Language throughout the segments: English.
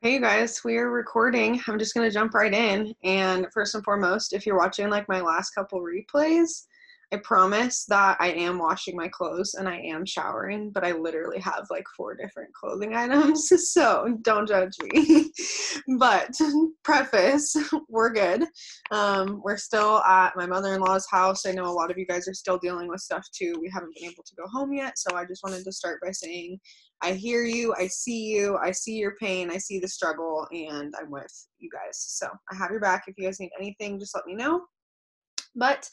Hey you guys, we are recording. I'm just gonna jump right in. And first and foremost, if you're watching like my last couple replays, I promise that I am washing my clothes and I am showering, but I literally have like 4 different clothing items, so don't judge me. But preface, we're good. We're still at my mother-in-law's house. I know a lot of you guys are still dealing with stuff too. We haven't been able to go home yet, so I just wanted to start by saying I hear you, I see your pain, I see the struggle, and I'm with you guys. So I have your back. If you guys need anything, just let me know. But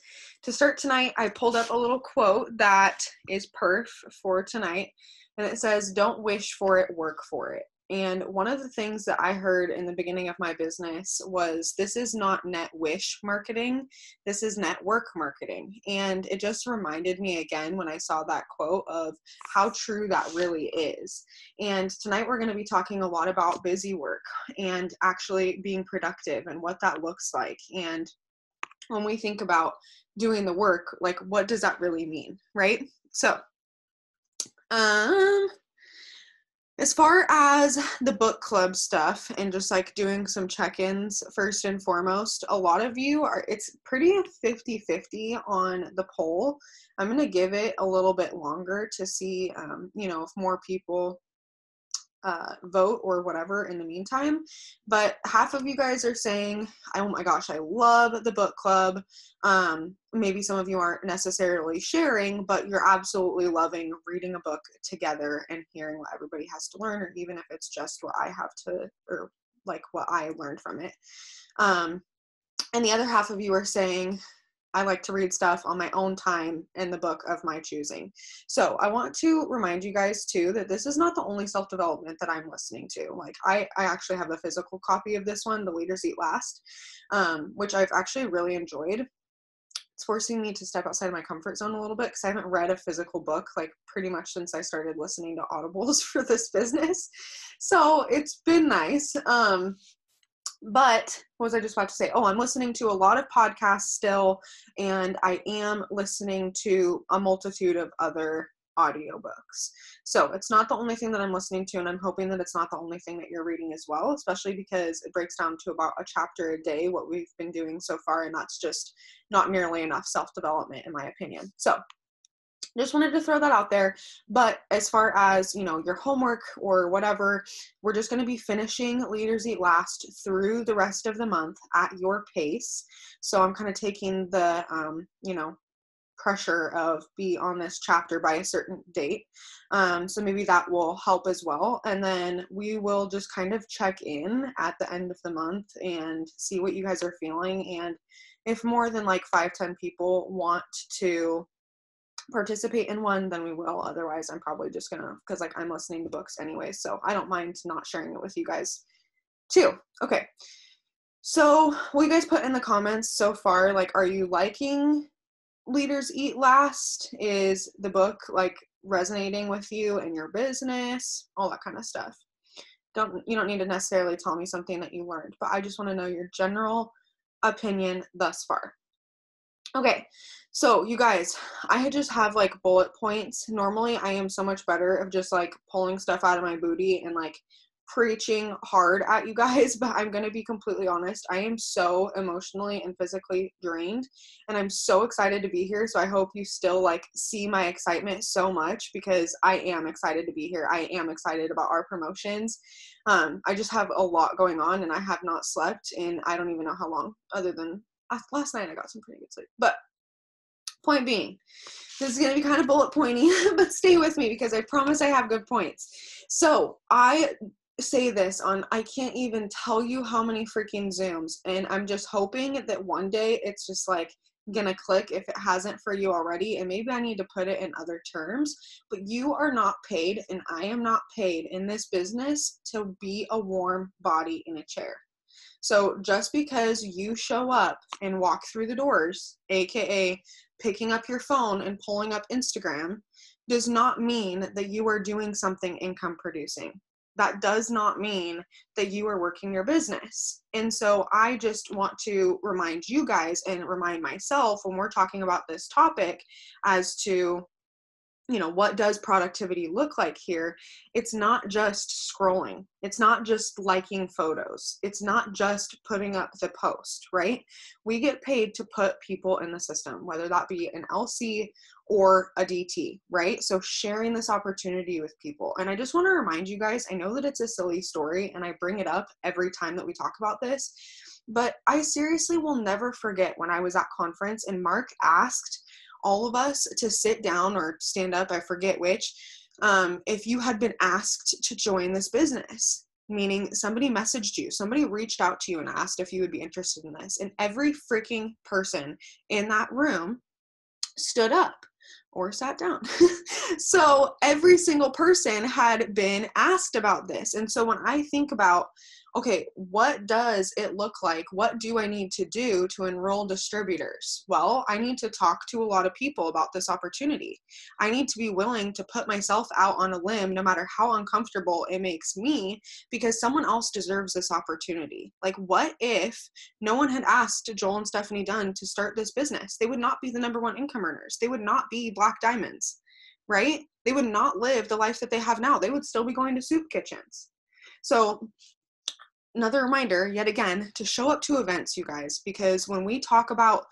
to start tonight, I pulled up a little quote that is perf for tonight, and it says, "Don't wish for it, work for it." And one of the things that I heard in the beginning of my business was, this is not net wish marketing, this is network marketing. And it just reminded me again when I saw that quote of how true that really is. And tonight we're going to be talking a lot about busy work and actually being productive and what that looks like. And when we think about doing the work, like, what does that really mean, right? So, as far as the book club stuff and just like doing some check-ins, first and foremost, a lot of you are, it's pretty 50-50 on the poll. I'm going to give it a little bit longer to see, if more people vote or whatever in the meantime. But half of you guys are saying, oh my gosh, I love the book club. Maybe some of you aren't necessarily sharing, but you're absolutely loving reading a book together and hearing what everybody has to learn, or even if it's just what I have to, or like what I learned from it. And the other half of you are saying, I like to read stuff on my own time in the book of my choosing. So I want to remind you guys too that this is not the only self-development that I'm listening to. Like I actually have a physical copy of this one, The Leaders Eat Last, which I've actually really enjoyed. It's forcing me to step outside of my comfort zone a little bit because I haven't read a physical book like pretty much since I started listening to audibles for this business. So it's been nice. But what was I just about to say? Oh, I'm listening to a lot of podcasts still, and I am listening to a multitude of other audiobooks. So it's not the only thing that I'm listening to, and I'm hoping that it's not the only thing that you're reading as well, especially because it breaks down to about a chapter a day, what we've been doing so far, and that's just not nearly enough self-development in my opinion. So just wanted to throw that out there. But as far as, your homework or whatever, we're just going to be finishing Leaders Eat Last through the rest of the month at your pace. So I'm kind of taking the, pressure of be on this chapter by a certain date. So maybe that will help as well. And then we will just kind of check in at the end of the month and see what you guys are feeling. And if more than like 5-10 people want to participate in one, then we will. Otherwise, I'm probably just gonna, because like I'm listening to books anyway, so I don't mind not sharing it with you guys too. Okay, so what you guys put in the comments so far, like, are you liking Leaders Eat Last? Is the book like resonating with you and your business, all that kind of stuff? You don't need to necessarily tell me something that you learned, but I just want to know your general opinion thus far. Okay, so you guys, I just have like bullet points. Normally I am so much better of just like pulling stuff out of my booty and like preaching hard at you guys, but I'm going to be completely honest. I am so emotionally and physically drained, and I'm so excited to be here. So I hope you still like see my excitement so much, because I am excited to be here. I am excited about our promotions. I just have a lot going on, and I have not slept in I don't even know how long, other than last night I got some pretty good sleep. But point being, this is going to be kind of bullet pointy, but stay with me because I promise I have good points. So I say this on, I can't even tell you how many freaking Zooms, and I'm just hoping that one day it's just like gonna click if it hasn't for you already. And maybe I need to put it in other terms, but you are not paid, and I am not paid in this business to be a warm body in a chair. So just because you show up and walk through the doors, aka picking up your phone and pulling up Instagram, does not mean that you are doing something income producing. That does not mean that you are working your business. And so I just want to remind you guys and remind myself when we're talking about this topic as to, what does productivity look like here? It's not just scrolling. It's not just liking photos. It's not just putting up the post, right? We get paid to put people in the system, whether that be an LC or a DT, right? So sharing this opportunity with people. And I just want to remind you guys, I know that it's a silly story and I bring it up every time that we talk about this, but I seriously will never forget when I was at conference and Mark asked all of us to sit down or stand up, I forget which, if you had been asked to join this business, meaning somebody messaged you, somebody reached out to you and asked if you would be interested in this. And every freaking person in that room stood up or sat down. So every single person had been asked about this. And so when I think about, okay, what does it look like? What do I need to do to enroll distributors? Well, I need to talk to a lot of people about this opportunity. I need to be willing to put myself out on a limb, no matter how uncomfortable it makes me, because someone else deserves this opportunity. Like, what if no one had asked Joel and Stephanie Dunn to start this business? They would not be the #1 income earners. They would not be Black Diamonds, right? They would not live the life that they have now. They would still be going to soup kitchens. So another reminder, yet again, to show up to events, you guys, because when we talk about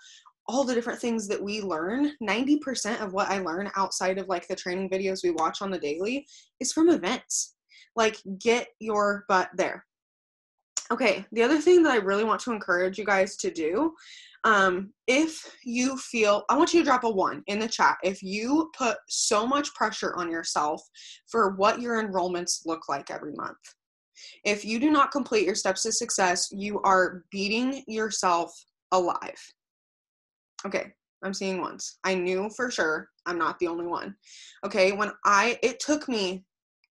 all the different things that we learn, 90% of what I learn outside of like the training videos we watch on the daily is from events. Like, get your butt there. Okay, the other thing that I really want to encourage you guys to do, if you feel, I want you to drop a 1 in the chat if you put so much pressure on yourself for what your enrollments look like every month. If you do not complete your steps to success, you are beating yourself alive. Okay, I'm seeing ones. I knew for sure I'm not the only one. Okay, it took me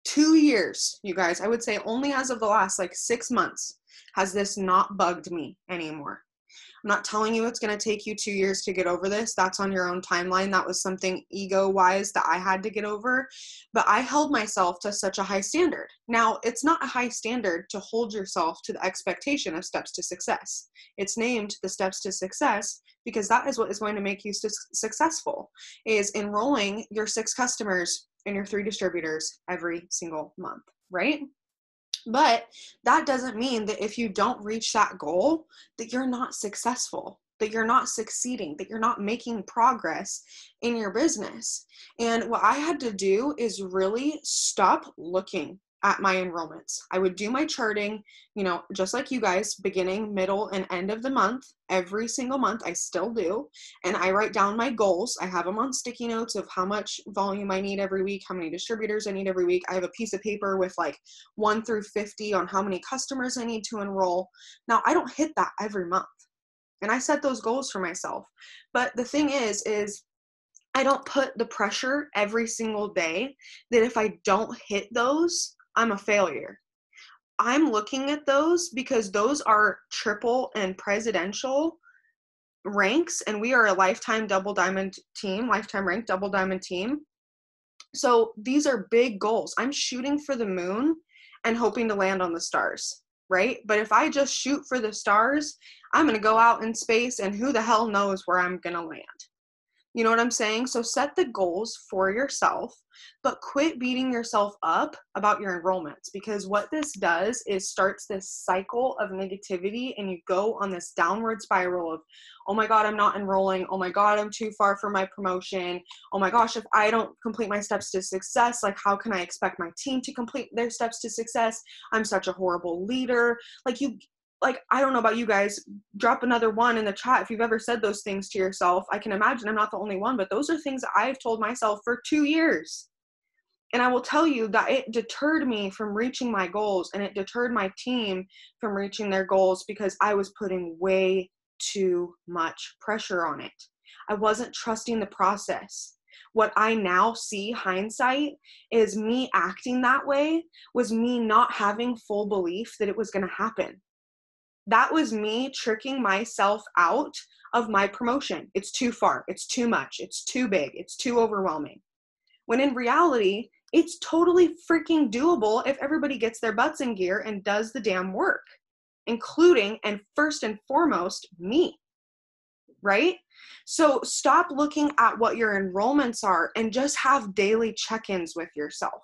2 years, you guys. I would say only as of the last like 6 months has this not bugged me anymore. I'm not telling you it's going to take you 2 years to get over this. That's on your own timeline. That was something ego-wise that I had to get over. But I held myself to such a high standard. Now, it's not a high standard to hold yourself to the expectation of steps to success. It's named the steps to success because that is what is going to make you successful, is enrolling your 6 customers and your 3 distributors every single month, right? But that doesn't mean that if you don't reach that goal, that you're not successful, that you're not succeeding, that you're not making progress in your business. And what I had to do is really stop looking at my enrollments. I would do my charting, just like you guys, beginning, middle, and end of the month, every single month. I still do. And I write down my goals. I have them on sticky notes of how much volume I need every week, how many distributors I need every week. I have a piece of paper with like 1 through 50 on how many customers I need to enroll. Now, I don't hit that every month. And I set those goals for myself. But the thing is I don't put the pressure every single day that if I don't hit those, I'm a failure. I'm looking at those because those are triple and presidential ranks, and we are a lifetime double diamond team, lifetime ranked double diamond team. So these are big goals. I'm shooting for the moon and hoping to land on the stars, right? But if I just shoot for the stars, I'm going to go out in space and who the hell knows where I'm going to land. You know what I'm saying? So set the goals for yourself, but quit beating yourself up about your enrollments, because what this does is starts this cycle of negativity, and you go on this downward spiral of, oh my God, I'm not enrolling. Oh my God, I'm too far from my promotion. Oh my gosh, if I don't complete my steps to success, like how can I expect my team to complete their steps to success? I'm such a horrible leader. I don't know about you guys, drop another 1 in the chat if you've ever said those things to yourself. I can imagine I'm not the only one, but those are things I've told myself for 2 years. And I will tell you that it deterred me from reaching my goals, and it deterred my team from reaching their goals because I was putting way too much pressure on it. I wasn't trusting the process. What I now see, hindsight, is me acting that way was me not having full belief that it was going to happen. That was me tricking myself out of my promotion. It's too far. It's too much. It's too big. It's too overwhelming. When in reality, it's totally freaking doable if everybody gets their butts in gear and does the damn work, including and first and foremost me. right? So stop looking at what your enrollments are and just have daily check-ins with yourself.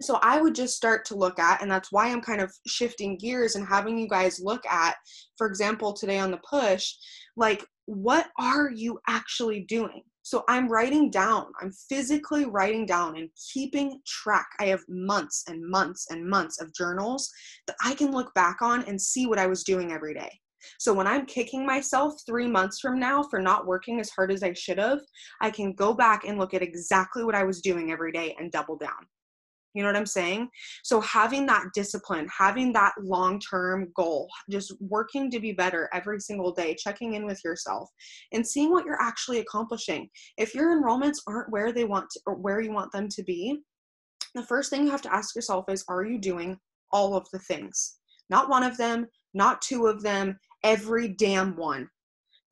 So I would just start to look at, and that's why I'm kind of shifting gears and having you guys look at, for example, today on the push, like, what are you actually doing? So I'm writing down, I'm physically writing down and keeping track. I have months and months and months of journals that I can look back on and see what I was doing every day. So when I'm kicking myself 3 months from now for not working as hard as I should have, I can go back and look at exactly what I was doing every day and double down. You know what I'm saying? So having that discipline, having that long-term goal, just working to be better every single day, checking in with yourself and seeing what you're actually accomplishing. If your enrollments aren't where they want to, or where you want them to be, the first thing you have to ask yourself is, are you doing all of the things? Not one of them, not two of them, every damn one.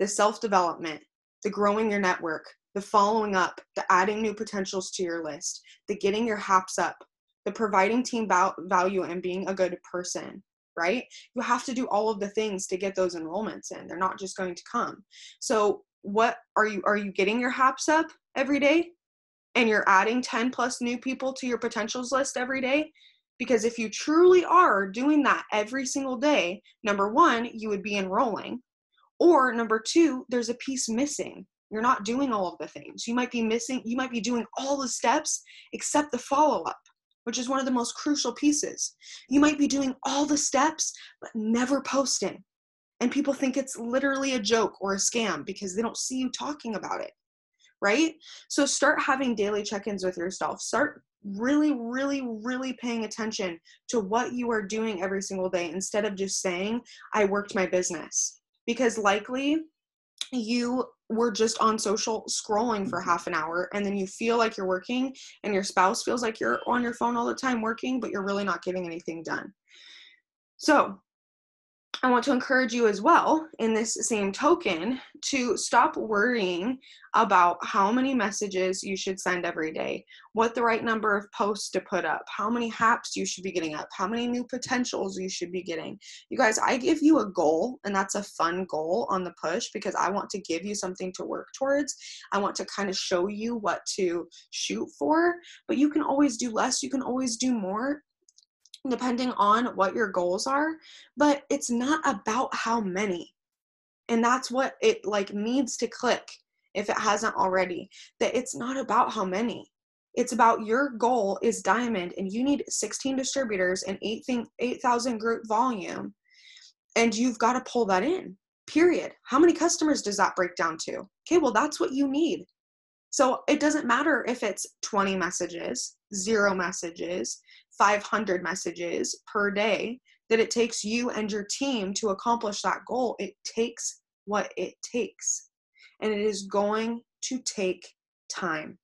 The self-development, the growing your network, the following up, the adding new potentials to your list, the getting your HAPs up, the providing team value and being a good person, right? You have to do all of the things to get those enrollments in. They're not just going to come. So what are you getting your HAPs up every day? And you're adding 10 plus new people to your potentials list every day? Because if you truly are doing that every single day, number one, you would be enrolling. Or number two, there's a piece missing. You're not doing all of the things. You might be doing all the steps except the follow-up, which is one of the most crucial pieces. You might be doing all the steps, but never posting. And people think it's literally a joke or a scam because they don't see you talking about it, right? So start having daily check-ins with yourself. Start really, really, really paying attention to what you are doing every single day instead of just saying, I worked my business. Because likely you were just on social scrolling for half an hour and then you feel like you're working and your spouse feels like you're on your phone all the time working, but you're really not getting anything done. So I want to encourage you as well, in this same token, to stop worrying about how many messages you should send every day, what the right number of posts to put up, how many HAPs you should be getting up, how many new potentials you should be getting. You guys, I give you a goal, and that's a fun goal on the push because I want to give you something to work towards. I want to kind of show you what to shoot for, but you can always do less. You can always do more, depending on what your goals are, but it's not about how many. And that's what it needs to click, if it hasn't already, that it's not about how many. It's about your goal is diamond and you need 16 distributors and 8,000 group volume. And you've got to pull that in, period. How many customers does that break down to? Okay, well, that's what you need. So it doesn't matter if it's 20 messages, 0 messages, 500 messages per day, that it takes you and your team to accomplish that goal. It takes what it takes. And it is going to take time.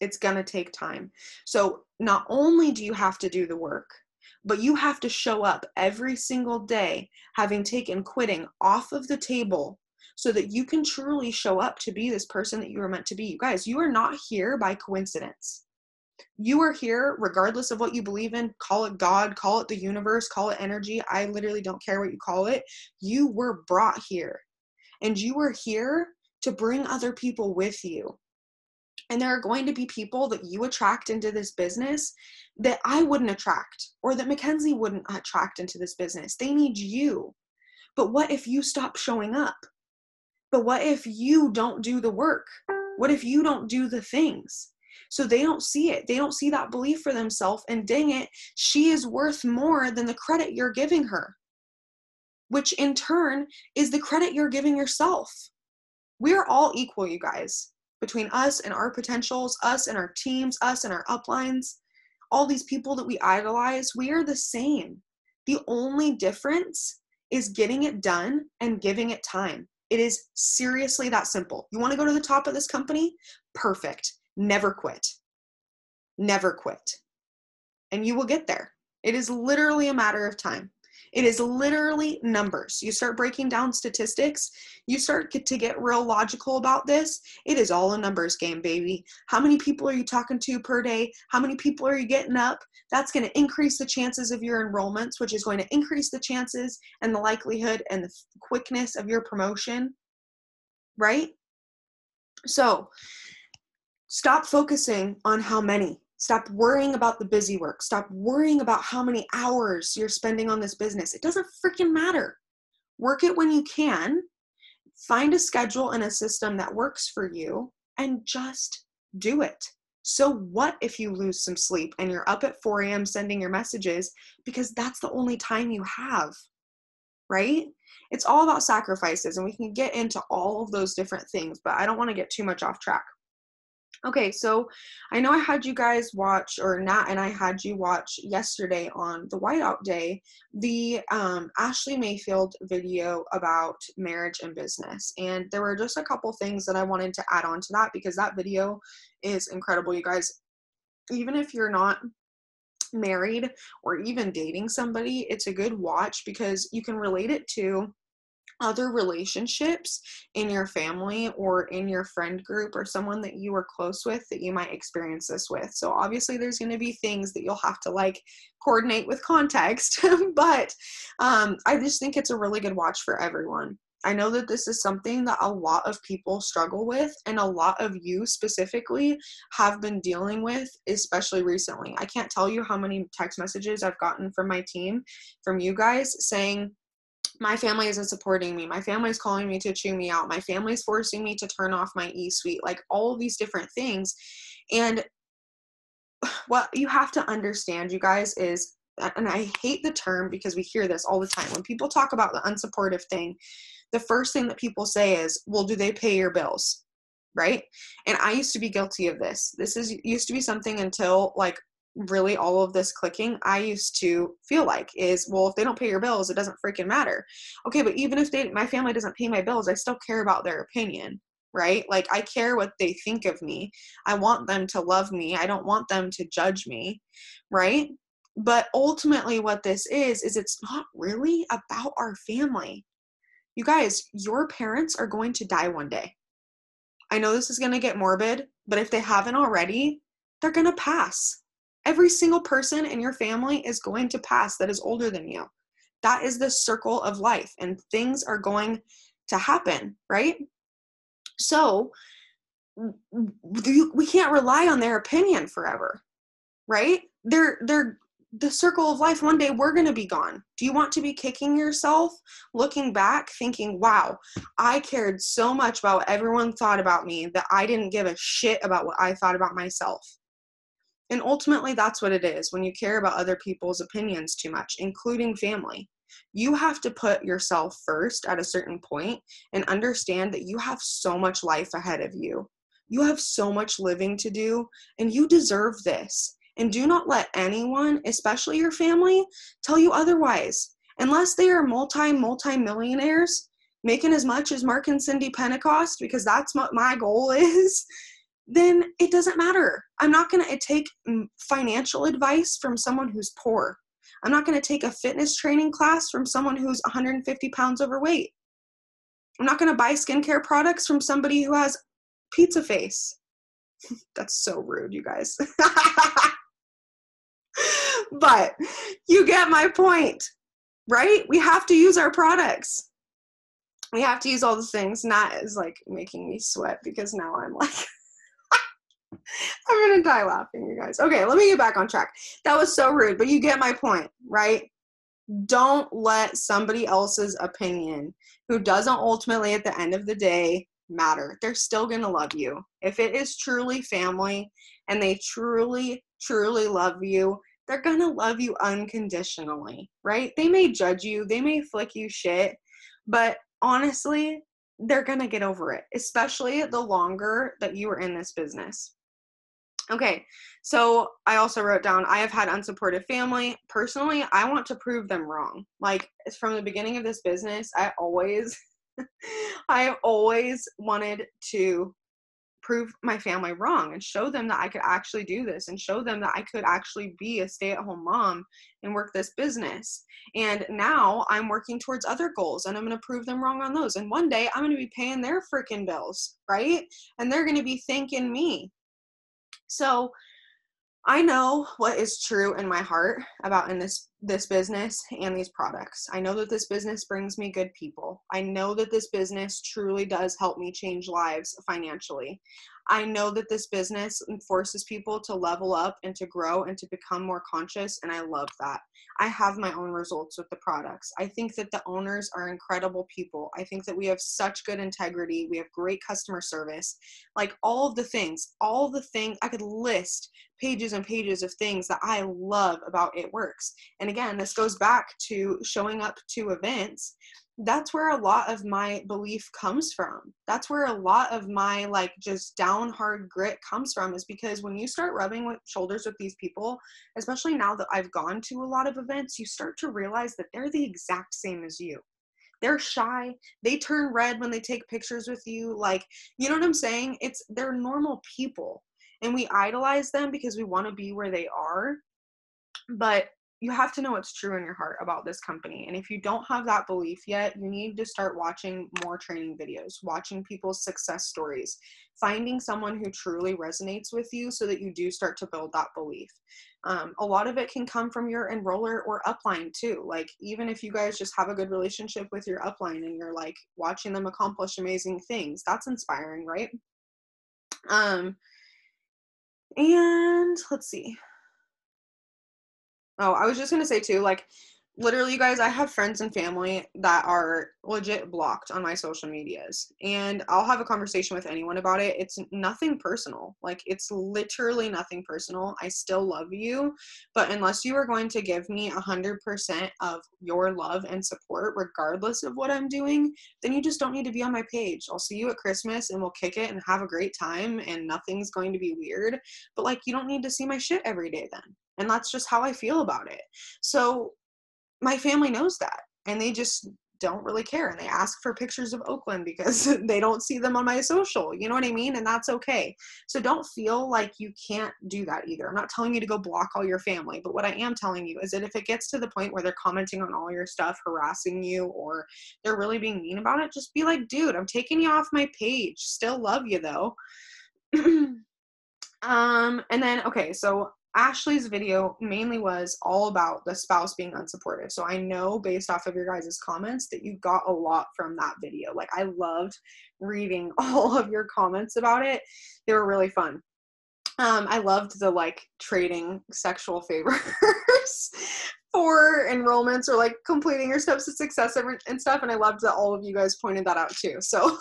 It's going to take time. So not only do you have to do the work, but you have to show up every single day, having taken quitting off of the table, so that you can truly show up to be this person that you were meant to be. You guys, you are not here by coincidence. You are here regardless of what you believe in. Call it God, call it the universe, call it energy. I literally don't care what you call it. You were brought here, and you are here to bring other people with you. And there are going to be people that you attract into this business that I wouldn't attract, or that Mackenzie wouldn't attract into this business. They need you. But what if you stop showing up? But what if you don't do the work? What if you don't do the things? So they don't see it. They don't see that belief for themselves. And dang it, she is worth more than the credit you're giving her, which in turn is the credit you're giving yourself. We're all equal, you guys, between us and our potentials, us and our teams, us and our uplines, all these people that we idolize, we are the same. The only difference is getting it done and giving it time. It is seriously that simple. You want to go to the top of this company? Perfect. Never quit. Never quit. And you will get there. It is literally a matter of time. It is literally numbers. You start breaking down statistics, you start to get real logical about this. It is all a numbers game, baby. How many people are you talking to per day? How many people are you getting up? That's going to increase the chances of your enrollments, which is going to increase the chances and the likelihood and the quickness of your promotion. right? So stop focusing on how many. Stop worrying about the busy work. Stop worrying about how many hours you're spending on this business. It doesn't freaking matter. Work it when you can. Find a schedule and a system that works for you and just do it. So what if you lose some sleep and you're up at 4 a.m. sending your messages because that's the only time you have, right? It's all about sacrifices, and we can get into all of those different things, but I don't want to get too much off track. Okay, so I know I had you guys watch, or Nat and I had you watch yesterday on the Whiteout Day, the Ashley Mayfield video about marriage and business. And there were just a couple things that I wanted to add on to that because that video is incredible, you guys. Even if you're not married or even dating somebody, it's a good watch because you can relate it to other relationships in your family or in your friend group or someone that you are close with that you might experience this with. So obviously there's going to be things that you'll have to like coordinate with context, but I just think it's a really good watch for everyone. I know that this is something that a lot of people struggle with, and a lot of you specifically have been dealing with, especially recently. I can't tell you how many text messages I've gotten from my team, from you guys, saying, my family isn't supporting me. My family is calling me to chew me out. My family is forcing me to turn off my eSuite. Like all of these different things. And what you have to understand, you guys, is, and I hate the term because we hear this all the time. When people talk about the unsupportive thing, the first thing that people say is, well, do they pay your bills? Right? And I used to be guilty of this. Used to be something until like really all of this clicking, I used to feel like is, well, if they don't pay your bills, it doesn't freaking matter. Okay, but even if my family doesn't pay my bills, I still care about their opinion, right? Like I care what they think of me. I want them to love me. I don't want them to judge me, right? But ultimately what this is it's not really about our family. You guys, your parents are going to die one day. I know this is going to get morbid, but if they haven't already, they're going to pass. Every single person in your family is going to pass that is older than you. That is the circle of life, and things are going to happen, right? So we can't rely on their opinion forever, right? They're the circle of life. One day we're going to be gone. Do you want to be kicking yourself, looking back, thinking, wow, I cared so much about what everyone thought about me that I didn't give a shit about what I thought about myself? And ultimately, that's what it is when you care about other people's opinions too much, including family. You have to put yourself first at a certain point and understand that you have so much life ahead of you. You have so much living to do, and you deserve this. And do not let anyone, especially your family, tell you otherwise. Unless they are multi-millionaires, making as much as Mark and Cindy Pentecost, because that's what my goal is, then it doesn't matter. I'm not going to take financial advice from someone who's poor. I'm not going to take a fitness training class from someone who's 150 pounds overweight. I'm not going to buy skincare products from somebody who has pizza face. That's so rude, you guys. But you get my point, right? We have to use our products. We have to use all the things. Nat is like making me sweat because now I'm like, I'm going to die laughing, you guys. Okay, let me get back on track. That was so rude, but you get my point, right? Don't let somebody else's opinion, who doesn't ultimately at the end of the day matter. They're still going to love you. If it is truly family and they truly, truly love you, they're going to love you unconditionally, right? They may judge you. They may flick you shit, but honestly, they're going to get over it, especially the longer that you are in this business. Okay, so I also wrote down, I have had unsupportive family. Personally, I want to prove them wrong. Like, from the beginning of this business, I have always wanted to prove my family wrong and show them that I could actually do this and show them that I could actually be a stay-at-home mom and work this business. And now I'm working towards other goals, and I'm going to prove them wrong on those. And one day I'm going to be paying their freaking bills, right? And they're going to be thanking me. So I know what is true in my heart about in this business and these products. I know that this business brings me good people. I know that this business truly does help me change lives financially. I know that this business forces people to level up and to grow and to become more conscious, and I love that. I have my own results with the products. I think that the owners are incredible people. I think that we have such good integrity. We have great customer service. Like all of the things I could list pages and pages of things that I love about It Works. And again, this goes back to showing up to events. That's where a lot of my belief comes from. That's where a lot of my like just down hard grit comes from, is because when you start rubbing with shoulders with these people, especially now that I've gone to a lot of events, you start to realize that they're the exact same as you. They're shy. They turn red when they take pictures with you. Like, you know what I'm saying? They're normal people and we idolize them because we want to be where they are. But you have to know what's true in your heart about this company. And if you don't have that belief yet, you need to start watching more training videos, watching people's success stories, finding someone who truly resonates with you so that you do start to build that belief. A lot of it can come from your enroller or upline too. Like, even if you guys just have a good relationship with your upline and you're like watching them accomplish amazing things, that's inspiring, right? And let's see. Oh, I was just gonna say too, like, literally, you guys, I have friends and family that are legit blocked on my social medias, and I'll have a conversation with anyone about it. It's nothing personal. Like, it's literally nothing personal. I still love you, but unless you are going to give me 100% of your love and support, regardless of what I'm doing, then you just don't need to be on my page. I'll see you at Christmas and we'll kick it and have a great time, and nothing's going to be weird. But like, you don't need to see my shit every day then. And that's just how I feel about it. So my family knows that, and they just don't really care, and they ask for pictures of Oakland because they don't see them on my social, you know what I mean? And that's okay. So don't feel like you can't do that either. I'm not telling you to go block all your family, but what I am telling you is that if it gets to the point where they're commenting on all your stuff, harassing you, or they're really being mean about it, just be like, dude, I'm taking you off my page. Still love you though. And then, okay, so Ashley's video mainly was all about the spouse being unsupportive. So I know based off of your guys' comments that you got a lot from that video. Like, I loved reading all of your comments about it. They were really fun. I loved the like trading sexual favors for enrollments or like completing your steps to success and stuff. And I loved that all of you guys pointed that out too. So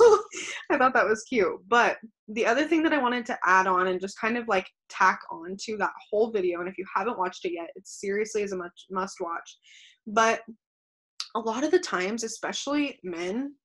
I thought that was cute. But the other thing that I wanted to add on and just kind of like tack on to that whole video, and if you haven't watched it yet, it seriously is a must watch. But a lot of the times, especially men,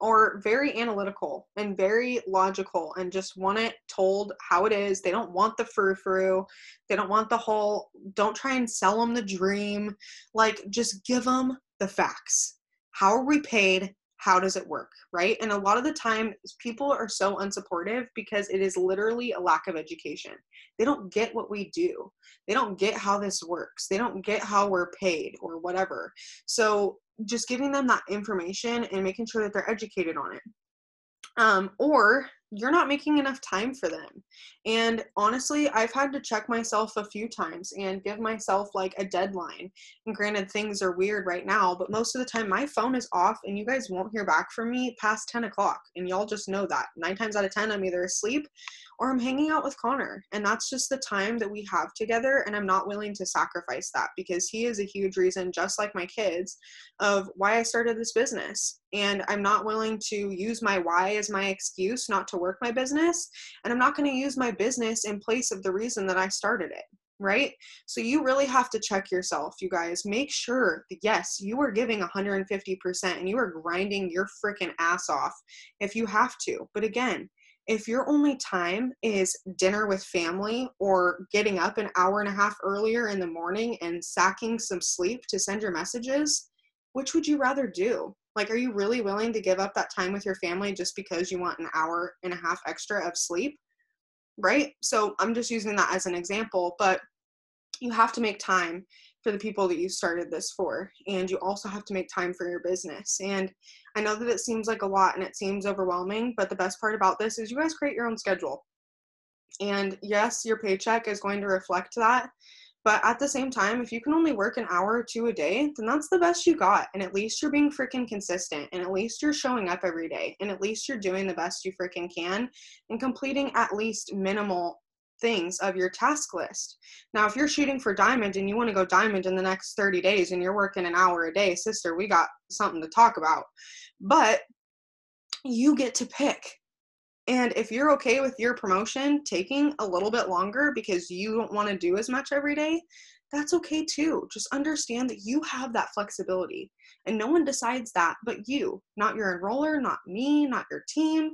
are very analytical and very logical and just want it told how it is. They don't want the frou-frou. They don't want the whole, don't try and sell them the dream. Like, just give them the facts. How are we paid? How does it work, right? And a lot of the time, people are so unsupportive because it is literally a lack of education. They don't get what we do. They don't get how this works. They don't get how we're paid or whatever. So just giving them that information and making sure that they're educated on it. Or you're not making enough time for them. And honestly, I've had to check myself a few times and give myself like a deadline. And granted, things are weird right now, but most of the time my phone is off and you guys won't hear back from me past 10 o'clock. And y'all just know that 9 times out of 10, I'm either asleep or I'm hanging out with Connor. And that's just the time that we have together. And I'm not willing to sacrifice that because he is a huge reason, just like my kids, of why I started this business. And I'm not willing to use my why as my excuse not to work my business. And I'm not going to use my business in place of the reason that I started it. Right? So you really have to check yourself, you guys. Make sure that, yes, you are giving 150% and you are grinding your freaking ass off if you have to. But again, if your only time is dinner with family or getting up an hour and a half earlier in the morning and sacking some sleep to send your messages, which would you rather do? Like, are you really willing to give up that time with your family just because you want an hour and a half extra of sleep? Right? So I'm just using that as an example, but you have to make time for the people that you started this for. And you also have to make time for your business. And I know that it seems like a lot and it seems overwhelming, but the best part about this is you guys create your own schedule. And yes, your paycheck is going to reflect that. But at the same time, if you can only work an hour or two a day, then that's the best you got. And at least you're being freaking consistent. And at least you're showing up every day. And at least you're doing the best you freaking can and completing at least minimal things of your task list. Now, if you're shooting for diamond and you want to go diamond in the next 30 days and you're working an hour a day, sister, we got something to talk about. But you get to pick. And if you're okay with your promotion taking a little bit longer because you don't want to do as much every day, that's okay too. Just understand that you have that flexibility and no one decides that but you, not your enroller, not me, not your team.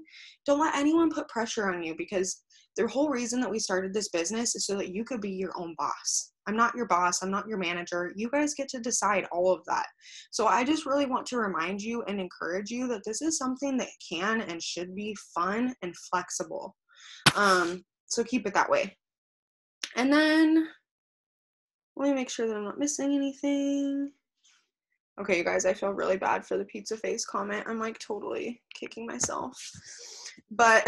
Don't let anyone put pressure on you, because the whole reason that we started this business is so that you could be your own boss. I'm not your boss. I'm not your manager. You guys get to decide all of that. So I just really want to remind you and encourage you that this is something that can and should be fun and flexible. So keep it that way. And then let me make sure that I'm not missing anything. Okay, you guys, I feel really bad for the pizza face comment. I'm like totally kicking myself. But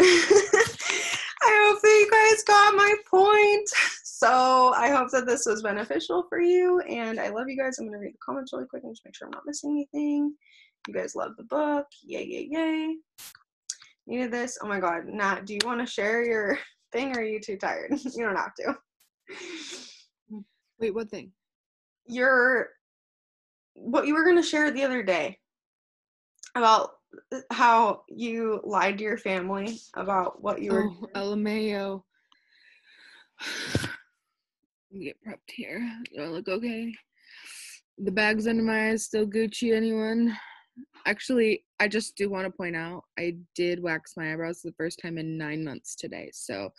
I hope that you guys got my point. So I hope that this was beneficial for you. And I love you guys. I'm going to read the comments really quick and just make sure I'm not missing anything. You guys love the book. Yay, yay, yay. Needed this. Oh my God. Nat, do you want to share your thing or are you too tired? You don't have to. Wait, what thing? What you were going to share the other day about how you lied to your family about what you were doing. LMAO. Get prepped here. Do I look okay? The bags under my eyes still Gucci, anyone? Actually, I just do want to point out, I did wax my eyebrows for the first time in 9 months today. So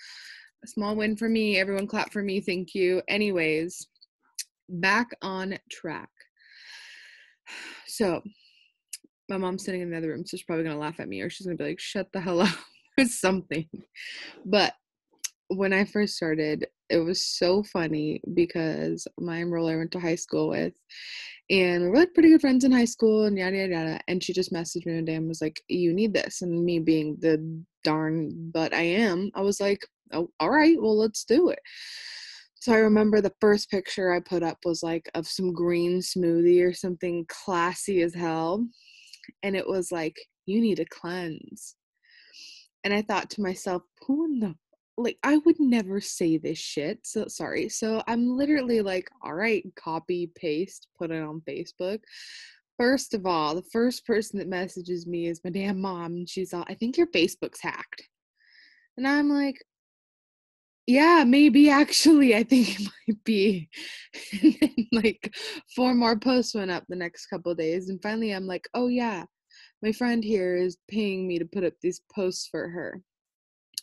a small win for me. Everyone clap for me. Thank you. Anyways, back on track. So my mom's sitting in the other room, so she's probably going to laugh at me, or she's going to be like, shut the hell up or something. But when I first started, it was so funny because my enroller I went to high school with, and we were like pretty good friends in high school and yada, yada, yada. And she just messaged me one day and was like, you need this. And me being the darn butt I am, I was like, oh, all right, well, let's do it. So I remember the first picture I put up was like of some green smoothie or something classy as hell. And it was like, you need a cleanse. And I thought to myself, who in the, like, I would never say this shit. So sorry. So I'm literally like, all right, copy, paste, put it on Facebook. First of all, the first person that messages me is my damn mom. And she's all, I think your Facebook's hacked. And I'm like, yeah, maybe actually, I think it might be. And then, like, 4 more posts went up the next couple of days. And finally, I'm like, oh, yeah, my friend here is paying me to put up these posts for her.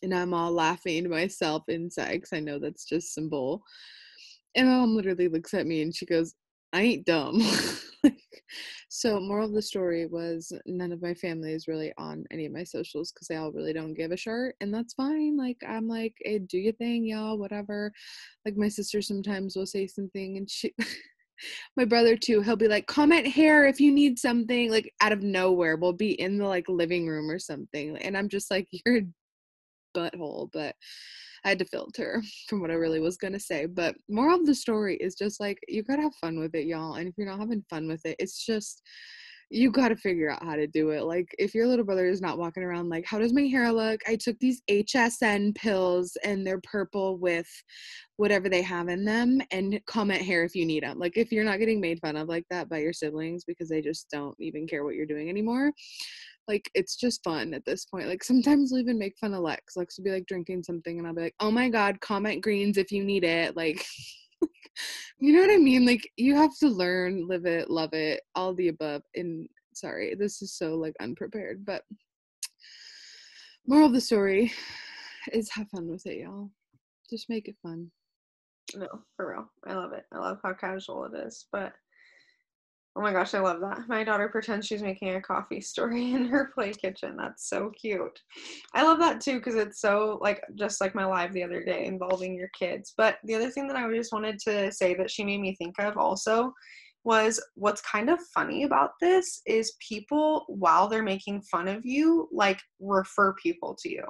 And I'm all laughing to myself inside because I know that's just some bull. And my mom literally looks at me and she goes, I ain't dumb. So moral of the story was none of my family is really on any of my socials because they all really don't give a shit, and that's fine. Like, I'm like, hey, do your thing, y'all, whatever. Like, my sister sometimes will say something and she my brother too, he'll be like, comment here if you need something, like out of nowhere. We'll be in the like living room or something, and I'm just like, you're a butthole. But I had to filter from what I really was going to say. But moral of the story is just like, you got to have fun with it, y'all. And if you're not having fun with it, it's just, you got to figure out how to do it. Like, if your little brother is not walking around like, how does my hair look? I took these HSN pills and they're purple with whatever they have in them, and comment hair if you need them. Like, if you're not getting made fun of like that by your siblings because they just don't even care what you're doing anymore, like, it's just fun at this point. Like, sometimes we'll even make fun of Lex. Lex will be like drinking something and I'll be like, oh my God, comment greens if you need it. Like, you know what I mean? Like, you have to learn, live it, love it, all the above. And sorry, this is so like unprepared, but moral of the story is have fun with it, y'all. Just make it fun. No, for real. I love it. I love how casual it is. But oh my gosh, I love that. My daughter pretends she's making a coffee story in her play kitchen. That's so cute. I love that too because it's so like just like my live the other day involving your kids. But the other thing that I just wanted to say that she made me think of also was what's kind of funny about this is people, while they're making fun of you, like refer people to you.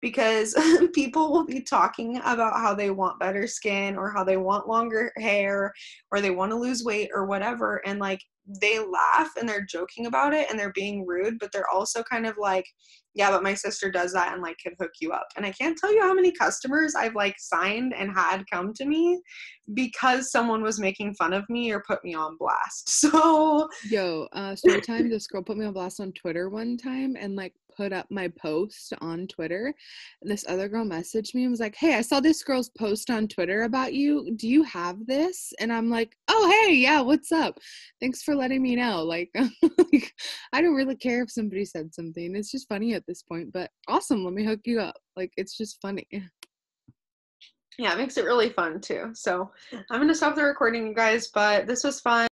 because people will be talking about how they want better skin or how they want longer hair or they want to lose weight or whatever. And like, they laugh and they're joking about it and they're being rude, but they're also kind of like, yeah, but my sister does that and like can hook you up. And I can't tell you how many customers I've like signed and had come to me because someone was making fun of me or put me on blast. So Yo, story time. This girl put me on blast on Twitter one time and like put up my post on Twitter. And this other girl messaged me and was like, "Hey, I saw this girl's post on Twitter about you. Do you have this?" And I'm like, "Oh, hey, yeah, what's up? Thanks for letting me know." Like, like, I don't really care if somebody said something. It's just funny at this point, but awesome. Let me hook you up. Like, it's just funny. Yeah, it makes it really fun too. So I'm going to stop the recording, you guys, but this was fun.